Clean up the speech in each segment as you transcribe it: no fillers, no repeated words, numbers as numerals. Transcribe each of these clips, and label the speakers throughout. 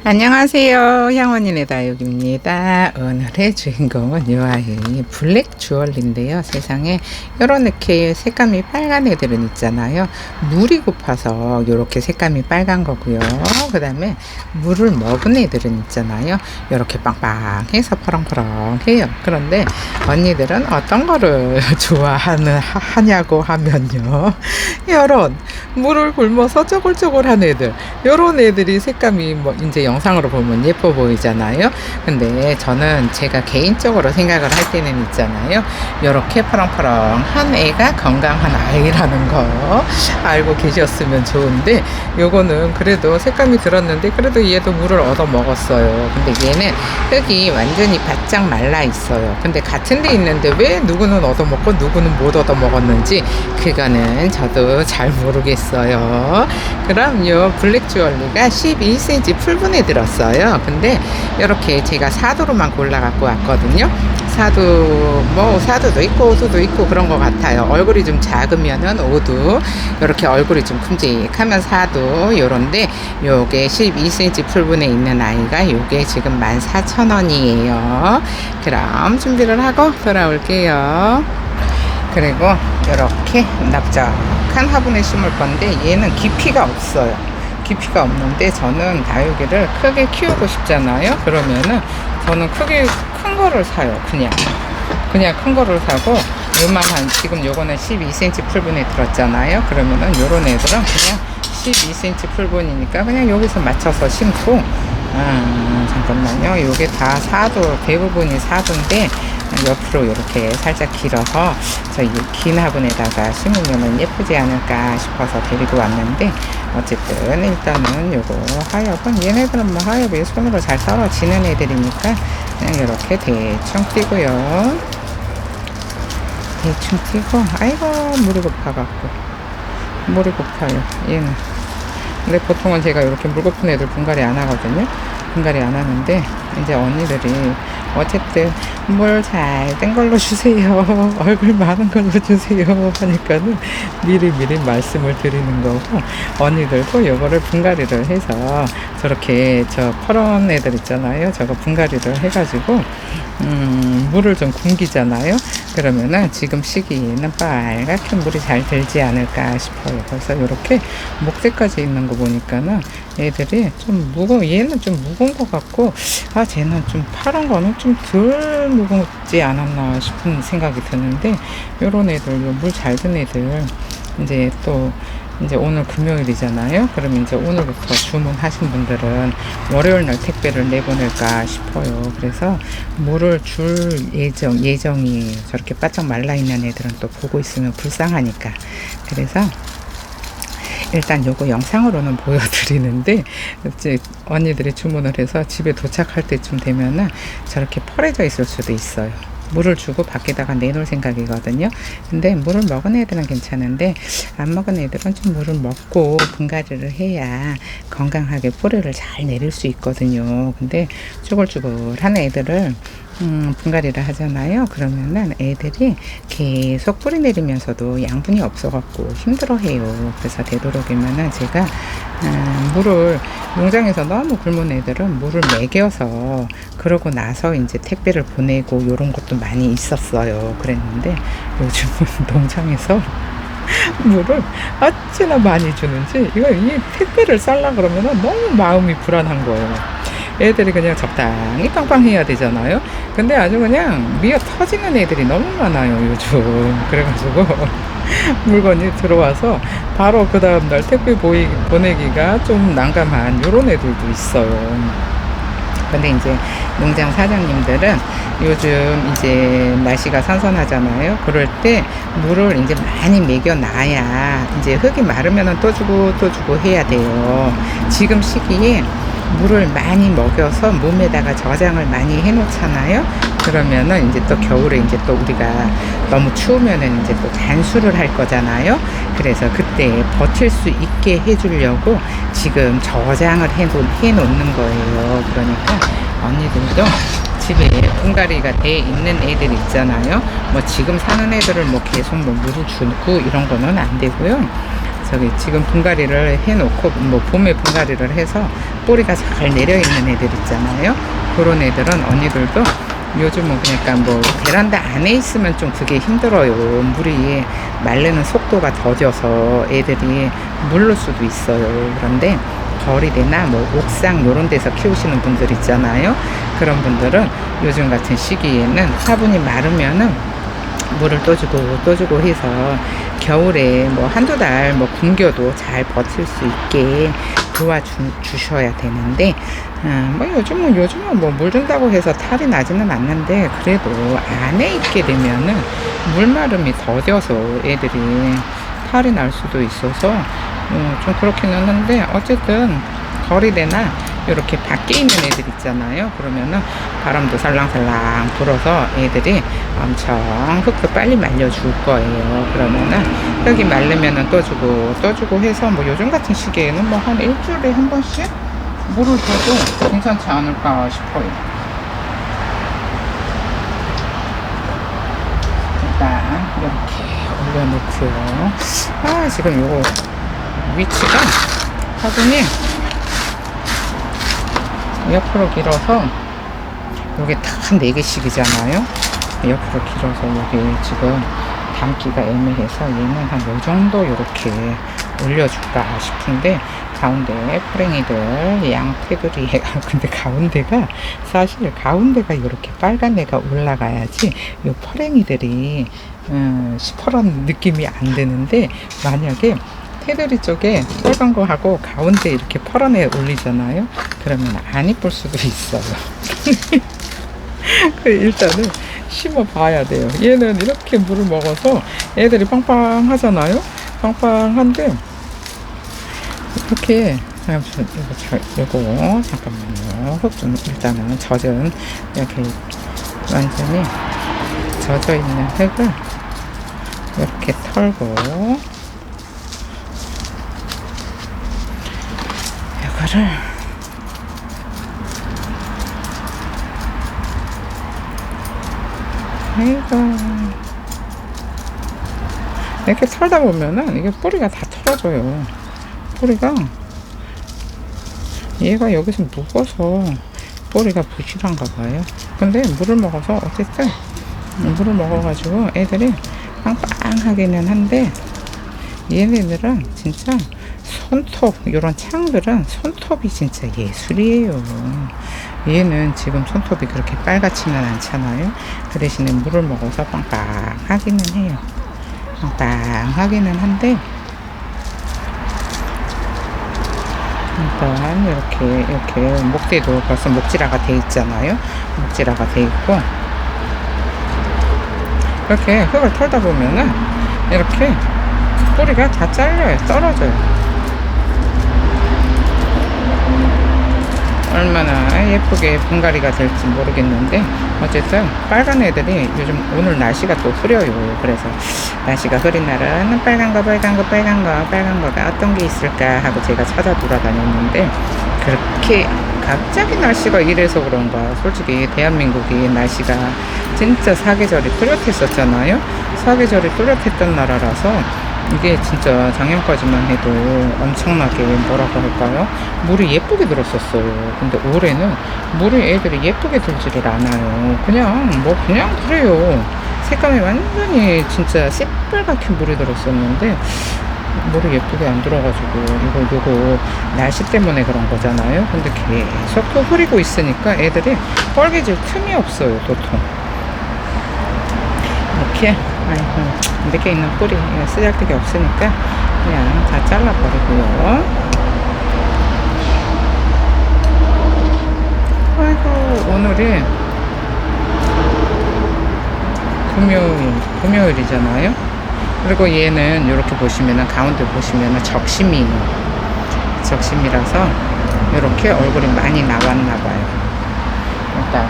Speaker 1: 안녕하세요. 향원이네 다육입니다. 오늘의 주인공은 이 아이 블랙 주얼리인데요. 세상에 이렇게 색감이 빨간 애들은 있잖아요. 물이 고파서 이렇게 색감이 빨간 거고요. 그 다음에 물을 먹은 애들은 있잖아요. 이렇게 빵빵해서 파랑파랑해요. 그런데 언니들은 어떤 거를 좋아하냐고 하면요, 이런 물을 굶어서 쪼글쪼글한 애들, 이런 애들이 색감이 뭐 이제 영상으로 보면 예뻐 보이잖아요. 근데 저는 제가 개인적으로 생각을 할 때는 있잖아요, 이렇게 파랑파랑한 애가 건강한 아이라는 거 알고 계셨으면 좋은데, 요거는 그래도 색감이 들었는데 그래도 얘도 물을 얻어 먹었어요. 근데 얘는 흙이 완전히 바짝 말라 있어요. 근데 같은 데 있는데 왜 누구는 얻어 먹고 누구는 못 얻어 먹었는지 그거는 저도 잘 모르겠어요. 그럼 요 블랙 주얼리가 12cm 풀분에 들었어요. 근데 이렇게 제가 사두로만 골라 갖고 왔거든요. 사두도 있고 오두도 있고 그런 것 같아요. 얼굴이 좀 작으면은 오두, 이렇게 얼굴이 좀 큼직하면 사두, 요런데 요게 12cm 풀분에 있는 아이가 요게 지금 14,000원이에요. 그럼 준비를 하고 돌아올게요. 그리고 이렇게 납작한 화분에 심을 건데 얘는 깊이가 없어요. 깊이가 없는데 저는 다육이를 크게 키우고 싶잖아요. 그러면은 저는 크게 큰 거를 사요. 그냥 큰 거를 사고, 요만한, 지금 요거는 12cm 풀분에 들었잖아요. 그러면은 요런 애들은 그냥 12cm 풀분이니까 그냥 여기서 맞춰서 심고, 잠깐만요. 요게 다 사두, 대부분이 사두인데 옆으로 이렇게 살짝 길어서 저희 긴 화분에다가 심으면 예쁘지 않을까 싶어서 데리고 왔는데, 어쨌든 일단은 요거 하엽은, 얘네들은 뭐 하엽이 손으로 잘 떨어지는 애들이니까 그냥 이렇게 대충 띄고요. 대충 띄고, 아이고 물이 고파갖고 물이 고파요 얘는. 근데 보통은 제가 이렇게 물 고픈 애들 분갈이 안 하거든요. 분갈이 안 하는데 이제 언니들이 어쨌든 물 잘 된 걸로 주세요, 얼굴 많은 걸로 주세요 하니까는 미리 말씀을 드리는 거고, 언니들도 요거를 분갈이를 해서 저렇게 저 퍼런 애들 있잖아요. 저거 분갈이를 해가지고 물을 좀 굶기잖아요. 그러면은 지금 시기에는 빨갛게 물이 잘 들지 않을까 싶어요. 그래서 이렇게 목대까지 있는 거 보니까는 애들이 좀 얘는 좀 무거운 것 같고, 쟤는 좀 파란 거는 좀 덜 무겁지 않았나 싶은 생각이 드는데, 요런 애들, 물 잘 든 애들, 이제 또 이제 오늘 금요일이잖아요. 그럼 이제 오늘부터 주문하신 분들은 월요일날 택배를 내보낼까 싶어요. 그래서 물을 줄 예정이 저렇게 바짝 말라있는 애들은 또 보고 있으면 불쌍하니까, 그래서 일단 요거 영상으로는 보여드리는데, 이제 언니들이 주문을 해서 집에 도착할 때쯤 되면은 저렇게 펄해져 있을 수도 있어요. 물을 주고 밖에다가 내놓을 생각이거든요. 근데 물을 먹은 애들은 괜찮은데 안 먹은 애들은 좀 물을 먹고 분갈이를 해야 건강하게 뿌리를 잘 내릴 수 있거든요. 근데 쭈글쭈글한 애들을 분갈이를 하잖아요. 그러면은 애들이 계속 뿌리 내리면서도 양분이 없어갖고 힘들어해요. 그래서 되도록이면은 제가 물을, 농장에서 너무 굶은 애들은 물을 먹여서 그러고 나서 이제 택배를 보내고 요런 것도 많이 있었어요. 그랬는데 요즘은 농장에서 물을 어찌나 많이 주는지, 이 택배를 쌀라 그러면은 너무 마음이 불안한 거예요. 애들이 그냥 적당히 빵빵해야 되잖아요. 근데 아주 그냥 미어 터지는 애들이 너무 많아요 요즘. 그래가지고 물건이 들어와서 바로 그 다음날 택배 보내기가 좀 난감한 요런 애들도 있어요. 근데 이제 농장 사장님들은 요즘 이제 날씨가 선선하잖아요. 그럴 때 물을 이제 많이 먹여놔야 이제 흙이 마르면은 또 주고 해야 돼요. 지금 시기에 물을 많이 먹여서 몸에다가 저장을 많이 해 놓잖아요. 그러면은 이제 또 겨울에 이제 또 우리가 너무 추우면은 이제 또 단수를 할 거잖아요. 그래서 그때 버틸 수 있게 해주려고 지금 저장을 해 놓는 거예요. 그러니까 언니들도 집에 분갈이가 돼 있는 애들 있잖아요. 뭐 지금 사는 애들을 뭐 계속 뭐 물을 주고 이런 거는 안 되고요. 저기 지금 분갈이를 해놓고 뭐 봄에 분갈이를 해서 뿌리가 잘 내려있는 애들 있잖아요. 그런 애들은 언니들도 요즘은 그러니까 뭐 베란다 안에 있으면 좀 그게 힘들어요. 물이 마르는 속도가 더뎌서 애들이 물를 수도 있어요. 그런데 거리대나 뭐 옥상 요런 데서 키우시는 분들 있잖아요. 그런 분들은 요즘 같은 시기에는 화분이 마르면은 물을 떠주고 해서 겨울에 뭐 한두 달 뭐 굶겨도 잘 버틸 수 있게 도와주셔야 되는데, 뭐 요즘은 뭐 물 준다고 해서 탈이 나지는 않는데, 그래도 안에 있게 되면은 물마름이 더뎌서 애들이 탈이 날 수도 있어서 좀 그렇기는 한데, 어쨌든 거리대나 이렇게 밖에 있는 애들 있잖아요. 그러면은 바람도 살랑살랑 불어서 애들이 엄청 흙도 빨리 말려줄 거예요. 그러면은 흙이 마르면은 떠주고 해서 뭐 요즘 같은 시기에는 뭐 한 일주일에 한 번씩 물을 줘도 괜찮지 않을까 싶어요. 일단 이렇게 올려놓고요. 지금 요거 위치가 화분이 옆으로 길어서 여기 딱 4개씩이잖아요. 옆으로 길어서 여기 지금 담기가 애매해서 얘는 한 요정도 이렇게 올려줄까 싶은데, 가운데 포랭이들 양테두리 근데 가운데가 이렇게 빨간 애가 올라가야지 이 포랭이들이 시퍼런 느낌이 안 드는데, 만약에 테두리 쪽에 빨간 거 하고 가운데 이렇게 파란 애 올리잖아요. 그러면 안 이쁠 수도 있어요. 일단은 심어 봐야 돼요. 얘는 이렇게 물을 먹어서 애들이 빵빵하잖아요. 빵빵한데 이렇게 이거 잠깐만요. 흙 좀 일단은 이렇게 완전히 젖어 있는 흙을 이렇게 털고 이거를 이렇게 털다 보면은 이게 뿌리가 다 털어져요. 뿌리가 얘가 여기서 묵어서 뿌리가 부실한가 봐요. 근데 물을 먹어서 어쨌든 물을 먹어가지고 애들이 빵빵하기는 한데, 얘네들은 진짜 손톱, 요런 창들은 손톱이 진짜 예술이에요. 얘는 지금 손톱이 그렇게 빨갛지는 않잖아요. 그 대신에 물을 먹어서 빵빵하기는 해요. 빵빵하기는 한데, 일단 이렇게 목대도 벌써 목질화가 돼 있잖아요. 목질화가 돼 있고, 이렇게 흙을 털다 보면은 이렇게 뿌리가 다 잘려요. 떨어져요. 얼마나 예쁘게 분갈이가 될지 모르겠는데, 어쨌든 빨간 애들이 요즘 오늘 날씨가 또 흐려요. 그래서 날씨가 흐린 날은 빨간 거가 어떤 게 있을까 하고 제가 찾아 돌아다녔는데, 그렇게 갑자기 날씨가 이래서 그런가, 솔직히 대한민국이 날씨가 진짜 사계절이 뚜렷했었잖아요. 사계절이 뚜렷했던 나라라서 이게 진짜 작년까지만 해도 엄청나게 뭐라고 할까요? 물이 예쁘게 들었었어요. 근데 올해는 물이 애들이 예쁘게 들지를 않아요. 그냥 그래요. 색감이 완전히 진짜 새빨갛게 물이 들었었는데, 물이 예쁘게 안 들어가지고 요거 날씨 때문에 그런 거잖아요. 근데 계속 또 흐리고 있으니까 애들이 빨개질 틈이 없어요. 도통 이렇게 이렇게 있는 뿌리 쓰잘데기 없으니까 그냥 다 잘라버리고요. 아이고, 오늘이 금요일이잖아요. 그리고 얘는 이렇게 보시면은 가운데 보시면은 적심이라서 이렇게 얼굴이 많이 나왔나봐요. 일단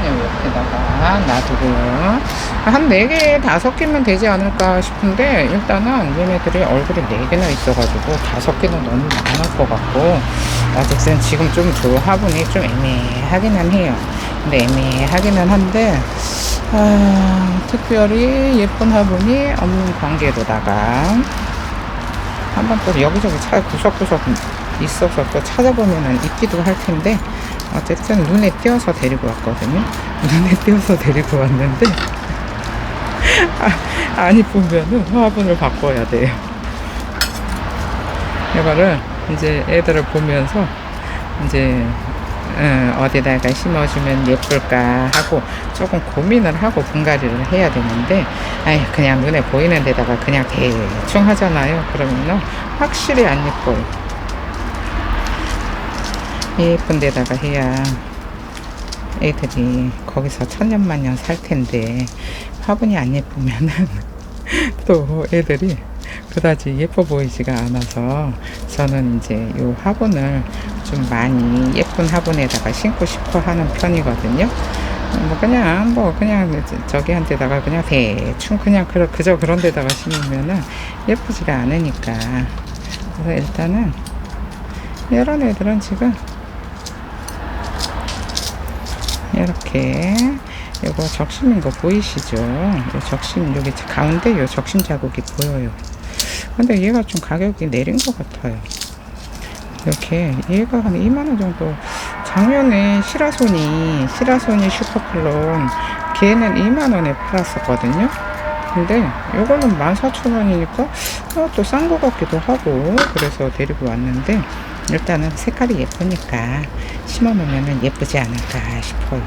Speaker 1: 이렇게다가 놔두고요. 한 4개, 5개면 되지 않을까 싶은데, 일단은 얘네들이 얼굴이 4개나 있어가지고 5개는 너무 많을 것 같고, 어쨌든 지금 좀 저 화분이 좀 애매하기는 해요. 근데 애매하기는 한데, 특별히 예쁜 화분이 없는 관계로다가 한번 또 여기저기 구석구석 있어서 또 찾아보면은 있기도 할 텐데, 어쨌든 눈에 띄어서 데리고 왔거든요. 눈에 띄어서 데리고 왔는데, 안 이쁘면은 화분을 바꿔야 돼요. 이거를 이제 애들을 보면서 이제 어디다가 심어주면 예쁠까 하고 조금 고민을 하고 분갈이를 해야 되는데, 그냥 눈에 보이는 데다가 그냥 대충 하잖아요. 그러면은 확실히 안 예뻐요. 예쁜 데다가 해야 애들이 거기서 천년만년 살 텐데, 화분이 안 예쁘면은 또 애들이 그다지 예뻐 보이지가 않아서, 저는 이제 요 화분을 좀 많이 예쁜 화분에다가 심고 싶어 하는 편이거든요. 그냥 저기 한 데다가 그냥 대충 그냥 그저 그런 데다가 심으면은 예쁘지가 않으니까. 그래서 일단은 이런 애들은 지금 이렇게, 요거 적심인 거 보이시죠? 요 적심, 여기 가운데 요 적심 자국이 보여요. 근데 얘가 좀 가격이 내린 것 같아요. 이렇게 얘가 한 2만원 정도. 작년에 시라소니 슈퍼클론, 걔는 2만원에 팔았었거든요. 근데 요거는 14,000원이니까 또 싼 것 같기도 하고, 그래서 데리고 왔는데, 일단은 색깔이 예쁘니까 심어놓으면 예쁘지 않을까 싶어요.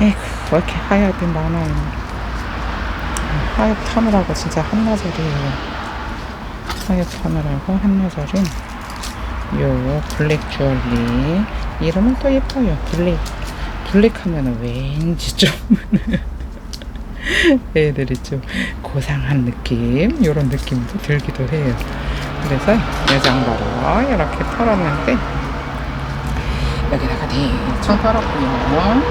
Speaker 1: 에이구, 왜 이렇게 하얗게 많아요. 하얗게 하느라고 진짜 한나절이에요. 하얗게 하느라고 한나절이. 요 블랙 주얼리 이름은 또 예뻐요. 블랙 하면은 왠지 좀 애들이 좀 고상한 느낌, 요런 느낌도 들기도 해요. 그래서 여장바로 이렇게 털었는데, 여기다가 대충 털었고요.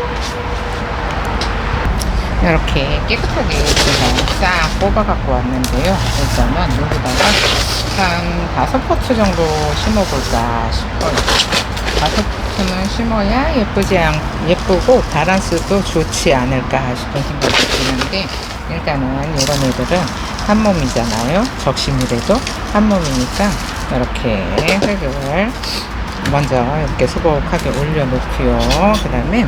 Speaker 1: 이렇게 깨끗하게 제가 싹 뽑아 갖고 왔는데요. 일단은 여기다가 한 5포트 정도 심어볼까 싶어요. 5포트는 심어야 예쁘고 바란스도 좋지 않을까 싶은 생각이 드는데, 일단은 이런 애들은 한 몸이잖아요. 적심이라도 한 몸이니까 이렇게 흙을 먼저 이렇게 수북하게 올려놓고요. 그 다음에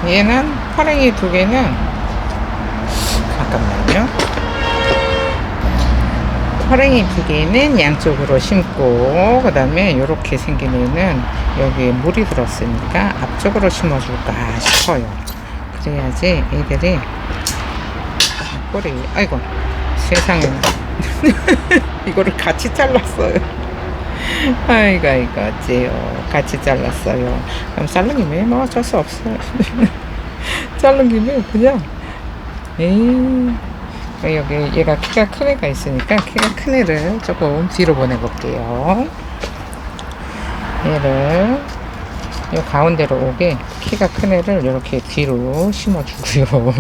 Speaker 1: 얘는 파랭이 2개는, 잠깐만요. 파랭이 2개는 양쪽으로 심고, 그 다음에 이렇게 생긴 애는 여기에 물이 들었으니까 앞쪽으로 심어줄까 싶어요. 그래야지 애들이 꼬리, 아이고 세상에 이거를 같이 잘랐어요. 아이고 어째요, 같이 잘랐어요. 그럼 자른 김에 뭐 어쩔 수 없어요. 자른 김에 그냥 여기 얘가 키가 큰 애가 있으니까, 키가 큰 애를 조금 뒤로 보내볼게요. 얘를 요 가운데로 오게 키가 큰 애를 이렇게 뒤로 심어주고요.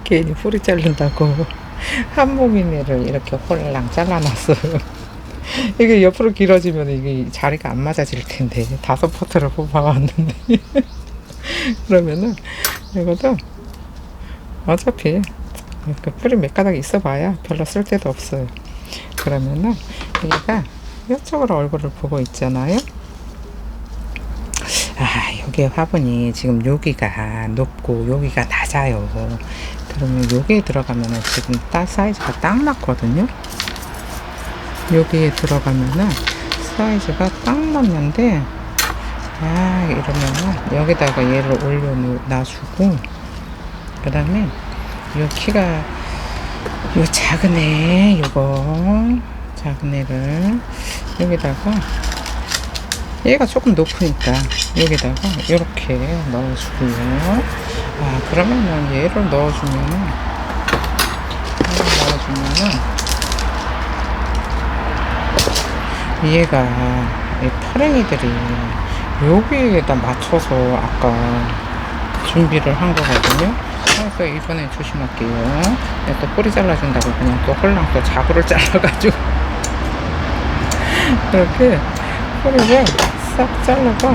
Speaker 1: 괜히 뿌리 자른다고 한 몸인 애를 이렇게 홀랑 잘라놨어요. 이게 옆으로 길어지면 이게 자리가 안 맞아질 텐데, 5포트를 뽑아왔는데 그러면은 이것도 어차피 그 뿌리 몇 가닥 있어 봐야 별로 쓸 데도 없어요. 그러면은 얘가 이쪽으로 얼굴을 보고 있잖아요. 여기 화분이 지금 여기가 높고 여기가 낮아요. 그러면 여기에 들어가면은 지금 사이즈가 딱 맞거든요. 여기에 들어가면은 사이즈가 딱 맞는데, 이러면은 여기다가 얘를 올려놔주고, 그 다음에 요 키가 요 작은 애를 여기다가, 얘가 조금 높으니까 여기다가 이렇게 넣어주고요. 그러면은 얘를 넣어주면은 얘가 이 파랭이들이 여기에다 맞춰서 아까 준비를 한 거거든요. 그래서 이번에 조심할게요. 또 뿌리 잘라준다고 그냥 또 홀랑 또 자구를 잘라가지고 이렇게 뿌리를 싹 잘라서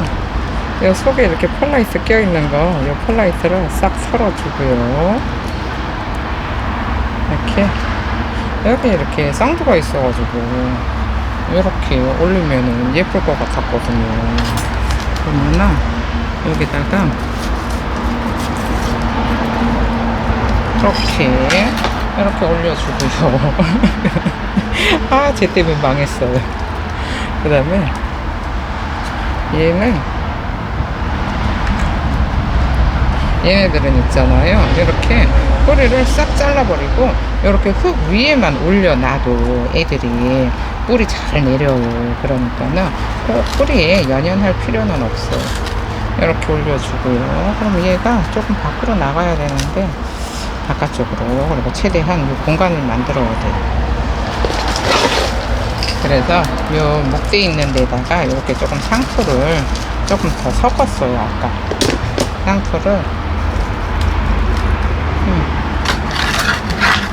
Speaker 1: 이 속에 이렇게 폴라이트 껴있는 거, 이 폴라이트를 싹 설어주고요. 이렇게, 여기 이렇게 쌍두가 있어가지고, 이렇게 올리면은 예쁠 것 같았거든요. 그러면은, 여기다가, 이렇게 올려주고요. 아, 쟤 때문에 망했어요. 그 다음에, 얘네들은 있잖아요. 이렇게 뿌리를 싹 잘라버리고 이렇게 흙 위에만 올려놔도 애들이 뿌리 잘 내려요. 그러니까는 꼭 뿌리에 연연할 필요는 없어요. 이렇게 올려주고요. 그럼 얘가 조금 밖으로 나가야 되는데 바깥쪽으로, 그리고 최대한 이 공간을 만들어야 돼요. 그래서 요 목대 있는 데다가 이렇게 조금 상토를 조금 더 섞었어요. 아까 상토를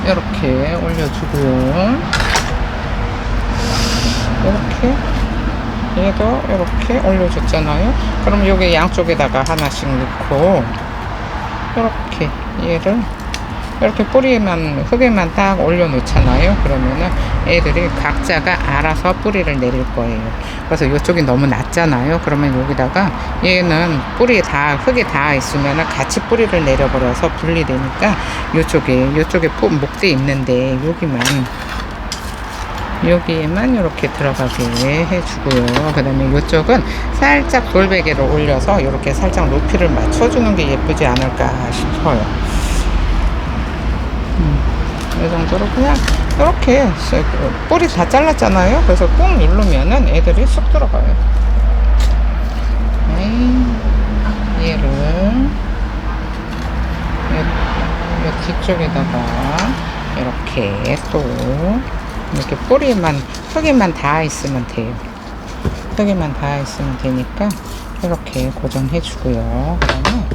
Speaker 1: 이렇게 올려주고요. 이렇게 얘도 이렇게 올려줬잖아요. 그럼 여기 양쪽에다가 하나씩 넣고 이렇게 얘를 이렇게 뿌리에만, 흙에만 딱 올려놓잖아요. 그러면은 애들이 각자가 알아서 뿌리를 내릴 거예요. 그래서 이쪽이 너무 낮잖아요. 그러면 여기다가 얘는 뿌리에 다, 흙에 닿아 있으면은 같이 뿌리를 내려버려서 분리되니까 요쪽에 목대 있는데 여기에만 이렇게 들어가게 해주고요. 그 다음에 이쪽은 살짝 돌베개를 올려서 이렇게 살짝 높이를 맞춰주는 게 예쁘지 않을까 싶어요. 이 정도로 그냥 이렇게 뿌리 다 잘랐잖아요. 그래서 꾹 누르면은 애들이 쑥 들어가요. 얘를 이 뒤쪽에다가 이렇게 또 이렇게 뿌리만, 흙에만 닿아 있으면 돼요. 흙에만 닿아 있으면 되니까 이렇게 고정해 주고요. 그다음에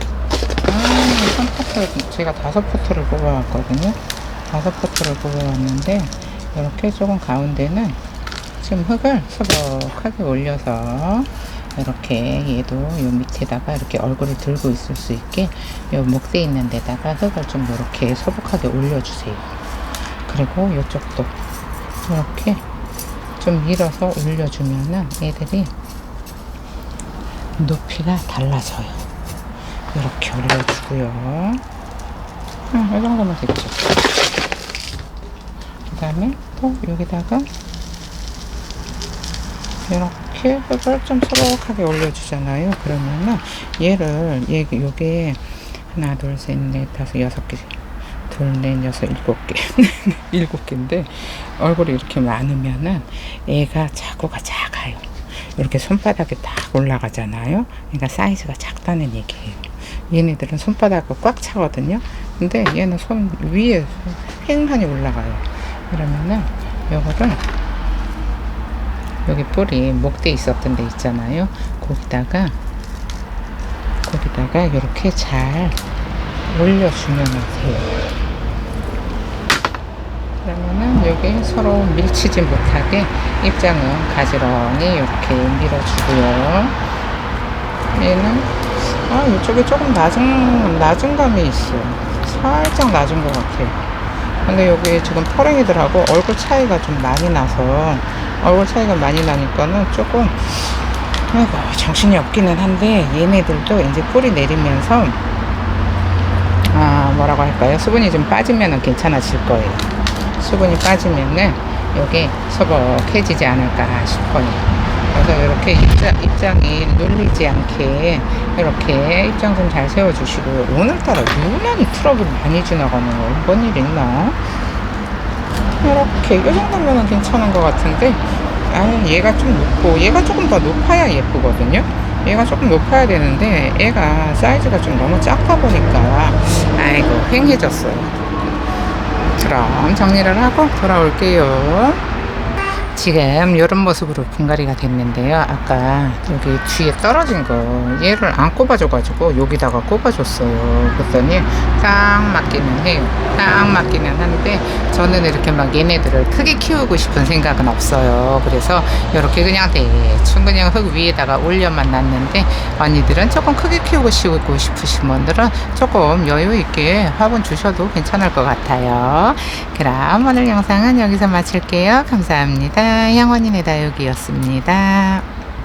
Speaker 1: 한 포트, 제가 5포트를 뽑아왔거든요. 5포트를 뽑아왔는데 이렇게 조금 가운데는 지금 흙을 소복하게 올려서 이렇게 얘도 요 밑에다가 이렇게 얼굴을 들고 있을 수 있게 요 목대 있는 데다가 흙을 좀 이렇게 소복하게 올려주세요. 그리고 이쪽도 이렇게 좀 밀어서 올려주면은 애들이 높이가 달라져요. 이렇게 올려주고요. 이 정도면 됐죠. 그 다음에 또 여기다가 이렇게 흙을 좀 소복하게 올려주잖아요. 그러면은 얘를, 요게 하나, 둘, 셋, 넷, 다섯, 6개, 둘, 넷, 여섯, 7개 7개인데 얼굴이 이렇게 많으면은 애가 자구가 작아요. 이렇게 손바닥에 딱 올라가잖아요. 그러니까 사이즈가 작다는 얘기예요. 얘네들은 손바닥이 꽉 차거든요. 근데 얘는 손 위에 횡하니 올라가요. 그러면은 요거를 여기 뿌리 목대 있었던 데 있잖아요. 거기다가 이렇게 잘 올려주면 돼요. 그러면은 여기 서로 밀치지 못하게 입장은 가지런히 이렇게 밀어주고요. 얘는 이쪽에 조금 낮은 감이 있어요. 살짝 낮은 것 같아요. 근데 여기 지금 퍼랭이들하고 얼굴 차이가 좀 많이 나서, 얼굴 차이가 많이 나니까는 조금 정신이 없기는 한데, 얘네들도 이제 뿌리 내리면서 뭐라고 할까요? 수분이 좀 빠지면은 괜찮아질 거예요. 수분이 빠지면은 여기 소복해지지 않을까 싶어요. 그래서 이렇게 입장이 눌리지 않게 이렇게 입장 좀 잘 세워주시고, 오늘따라 유난히 트러블 많이 지나가네요. 뭔 일 있나? 이렇게 이 정도면 괜찮은 것 같은데, 얘가 좀 높고, 얘가 조금 더 높아야 예쁘거든요. 얘가 조금 높아야 되는데 애가 사이즈가 좀 너무 작다 보니까 아이고 휑해졌어요. 그럼 정리를 하고 돌아올게요. 지금 이런 모습으로 분갈이가 됐는데요. 아까 여기 뒤에 떨어진 거 얘를 안 꼽아줘가지고 여기다가 꼽아줬어요. 그랬더니 딱 맞기는 해요. 딱 맞기는 한데 저는 이렇게 막 얘네들을 크게 키우고 싶은 생각은 없어요. 그래서 이렇게 그냥 대충 그냥 흙 위에다가 올려만 놨는데, 언니들은 조금 크게 키우고 싶으신 분들은 조금 여유 있게 화분 주셔도 괜찮을 것 같아요. 그럼 오늘 영상은 여기서 마칠게요. 감사합니다. 양원이네 다육이었습니다.